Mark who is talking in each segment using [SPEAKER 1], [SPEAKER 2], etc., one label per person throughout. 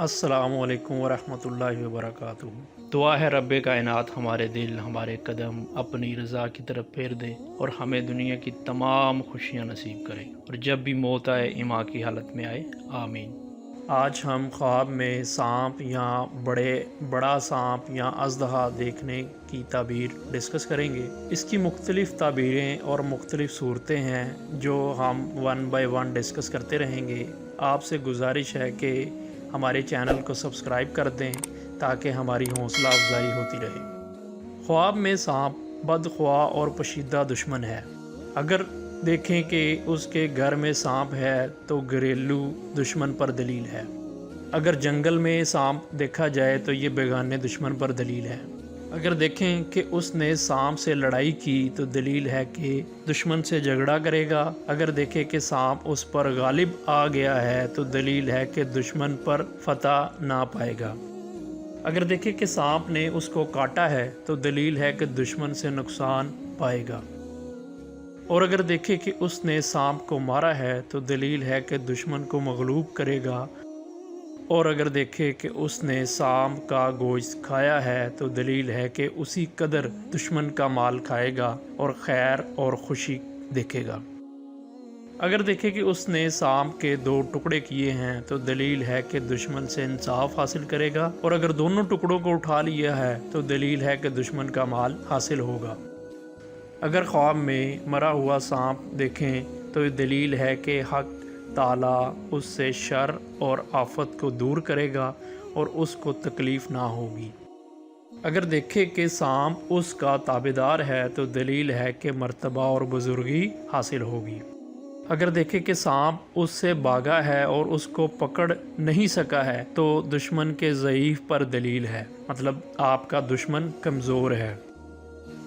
[SPEAKER 1] السلام علیکم ورحمۃ اللہ وبرکاتہ۔ دعا ہے رب کائنات ہمارے دل ہمارے قدم اپنی رضا کی طرف پھیر دے اور ہمیں دنیا کی تمام خوشیاں نصیب کرے، اور جب بھی موت آئے ایمان کی حالت میں آئے، آمین۔ آج ہم خواب میں سانپ یا بڑا سانپ یا اژدہا دیکھنے کی تعبیر ڈسکس کریں گے۔ اس کی مختلف تعبیریں اور مختلف صورتیں ہیں جو ہم ون بائی ون ڈسکس کرتے رہیں گے۔ آپ سے گزارش ہے کہ ہمارے چینل کو سبسکرائب کر دیں تاکہ ہماری حوصلہ افزائی ہوتی رہے۔ خواب میں سانپ بدخواہ اور پوشیدہ دشمن ہے۔ اگر دیکھیں کہ اس کے گھر میں سانپ ہے تو گھریلو دشمن پر دلیل ہے۔ اگر جنگل میں سانپ دیکھا جائے تو یہ بیگانے دشمن پر دلیل ہے۔ اگر دیکھیں کہ اس نے سانپ سے لڑائی کی تو دلیل ہے کہ دشمن سے جھگڑا کرے گا۔ اگر دیکھیں کہ سانپ اس پر غالب آ گیا ہے تو دلیل ہے کہ دشمن پر فتح نہ پائے گا۔ اگر دیکھیں کہ سانپ نے اس کو کاٹا ہے تو دلیل ہے کہ دشمن سے نقصان پائے گا۔ اور اگر دیکھیں کہ اس نے سانپ کو مارا ہے تو دلیل ہے کہ دشمن کو مغلوب کرے گا۔ اور اگر دیکھیں کہ اس نے سانپ کا گوشت کھایا ہے تو دلیل ہے کہ اسی قدر دشمن کا مال کھائے گا اور خیر اور خوشی دیکھے گا۔ اگر دیکھیں کہ اس نے سانپ کے 2 ٹکڑے کیے ہیں تو دلیل ہے کہ دشمن سے انصاف حاصل کرے گا، اور اگر دونوں ٹکڑوں کو اٹھا لیا ہے تو دلیل ہے کہ دشمن کا مال حاصل ہوگا۔ اگر خواب میں مرا ہوا سانپ دیکھیں تو یہ دلیل ہے کہ حق تعالیٰ اس سے شر اور آفت کو دور کرے گا اور اس کو تکلیف نہ ہوگی۔ اگر دیکھیں کہ سانپ اس کا تابعدار ہے تو دلیل ہے کہ مرتبہ اور بزرگی حاصل ہوگی۔ اگر دیکھیں کہ سانپ اس سے بھاگا ہے اور اس کو پکڑ نہیں سکا ہے تو دشمن کے ضعیف پر دلیل ہے، مطلب آپ کا دشمن کمزور ہے۔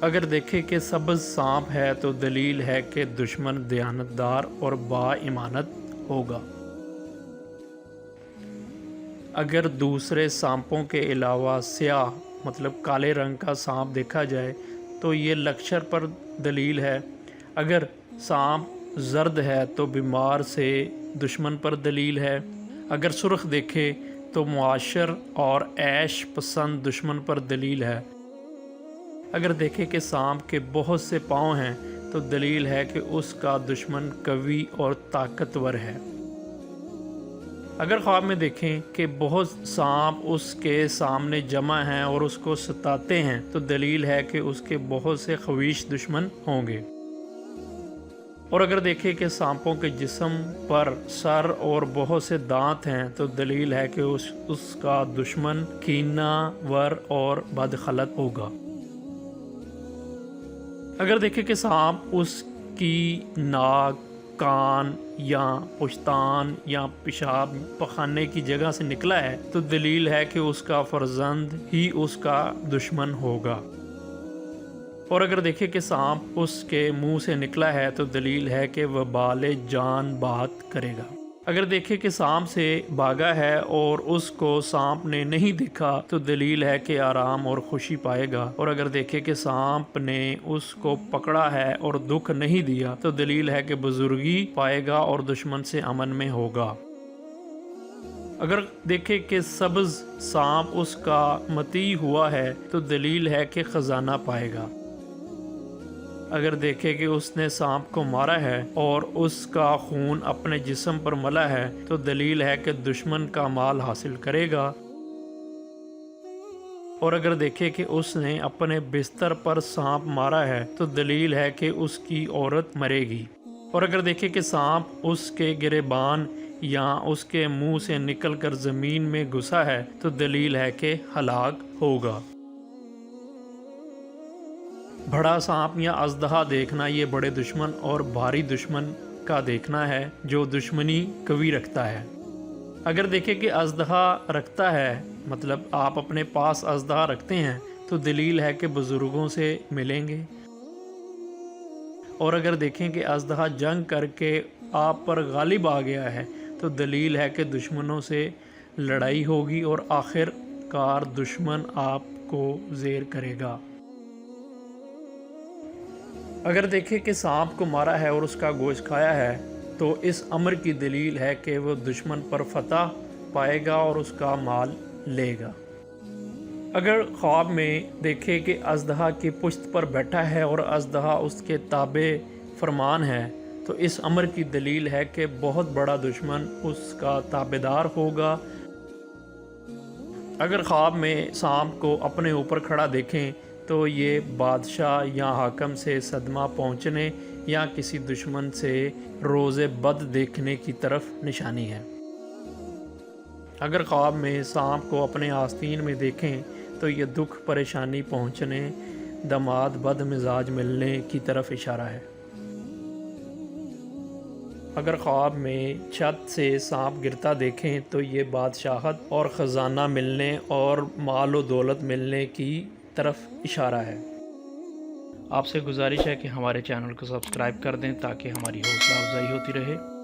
[SPEAKER 1] اگر دیکھیں کہ سبز سانپ ہے تو دلیل ہے کہ دشمن دیانتدار اور با ایمانت ہوگا۔ اگر دوسرے سانپوں کے علاوہ سیاہ مطلب کالے رنگ کا سانپ دیکھا جائے تو یہ لکشر پر دلیل ہے۔ اگر سانپ زرد ہے تو بیمار سے دشمن پر دلیل ہے۔ اگر سرخ دیکھے تو معاشر اور عیش پسند دشمن پر دلیل ہے۔ اگر دیکھیں کہ سانپ کے بہت سے پاؤں ہیں تو دلیل ہے کہ اس کا دشمن قوی اور طاقتور ہے۔ اگر خواب میں دیکھیں کہ بہت سانپ اس کے سامنے جمع ہیں اور اس کو ستاتے ہیں تو دلیل ہے کہ اس کے بہت سے خویش دشمن ہوں گے۔ اور اگر دیکھیں کہ سانپوں کے جسم پر سر اور بہت سے دانت ہیں تو دلیل ہے کہ اس کا دشمن کینہ ور اور بدخلق ہوگا۔ اگر دیکھیں کہ سانپ اس کی ناک، کان یا پشتان یا پیشاب پخانے کی جگہ سے نکلا ہے تو دلیل ہے کہ اس کا فرزند ہی اس کا دشمن ہوگا۔ اور اگر دیکھیں کہ سانپ اس کے منہ سے نکلا ہے تو دلیل ہے کہ وبال جان بات کرے گا۔ اگر دیکھیں کہ سانپ سے بھاگا ہے اور اس کو سانپ نے نہیں دیکھا تو دلیل ہے کہ آرام اور خوشی پائے گا۔ اور اگر دیکھیں کہ سانپ نے اس کو پکڑا ہے اور دکھ نہیں دیا تو دلیل ہے کہ بزرگی پائے گا اور دشمن سے امن میں ہوگا۔ اگر دیکھیں کہ سبز سانپ اس کا مطیع ہوا ہے تو دلیل ہے کہ خزانہ پائے گا۔ اگر دیکھیں کہ اس نے سانپ کو مارا ہے اور اس کا خون اپنے جسم پر ملا ہے تو دلیل ہے کہ دشمن کا مال حاصل کرے گا۔ اور اگر دیکھیں کہ اس نے اپنے بستر پر سانپ مارا ہے تو دلیل ہے کہ اس کی عورت مرے گی۔ اور اگر دیکھیں کہ سانپ اس کے گریبان یا اس کے منہ سے نکل کر زمین میں گھسا ہے تو دلیل ہے کہ ہلاک ہوگا۔ بڑا سانپ یا اژدہا دیکھنا یہ بڑے دشمن اور بھاری دشمن کا دیکھنا ہے جو دشمنی قوی رکھتا ہے۔ اگر دیکھیں کہ اژدہا رکھتا ہے مطلب آپ اپنے پاس اژدہا رکھتے ہیں تو دلیل ہے کہ بزرگوں سے ملیں گے۔ اور اگر دیکھیں کہ اژدہا جنگ کر کے آپ پر غالب آ گیا ہے تو دلیل ہے کہ دشمنوں سے لڑائی ہوگی اور آخر کار دشمن آپ کو زیر کرے گا۔ اگر دیکھیں کہ سانپ کو مارا ہے اور اس کا گوشت کھایا ہے تو اس امر کی دلیل ہے کہ وہ دشمن پر فتح پائے گا اور اس کا مال لے گا۔ اگر خواب میں دیکھے کہ اژدہا کی پشت پر بیٹھا ہے اور اژدہا اس کے تابع فرمان ہے تو اس امر کی دلیل ہے کہ بہت بڑا دشمن اس کا تابعدار ہوگا۔ اگر خواب میں سانپ کو اپنے اوپر کھڑا دیکھیں تو یہ بادشاہ یا حاکم سے صدمہ پہنچنے یا کسی دشمن سے روز بد دیکھنے کی طرف نشانی ہے۔ اگر خواب میں سانپ کو اپنے آستین میں دیکھیں تو یہ دکھ پریشانی پہنچنے، داماد بد مزاج ملنے کی طرف اشارہ ہے۔ اگر خواب میں چھت سے سانپ گرتا دیکھیں تو یہ بادشاہت اور خزانہ ملنے اور مال و دولت ملنے کی طرف اشارہ ہے۔ آپ سے گزارش ہے کہ ہمارے چینل کو سبسکرائب کر دیں تاکہ ہماری حوصلہ افزائی ہوتی رہے۔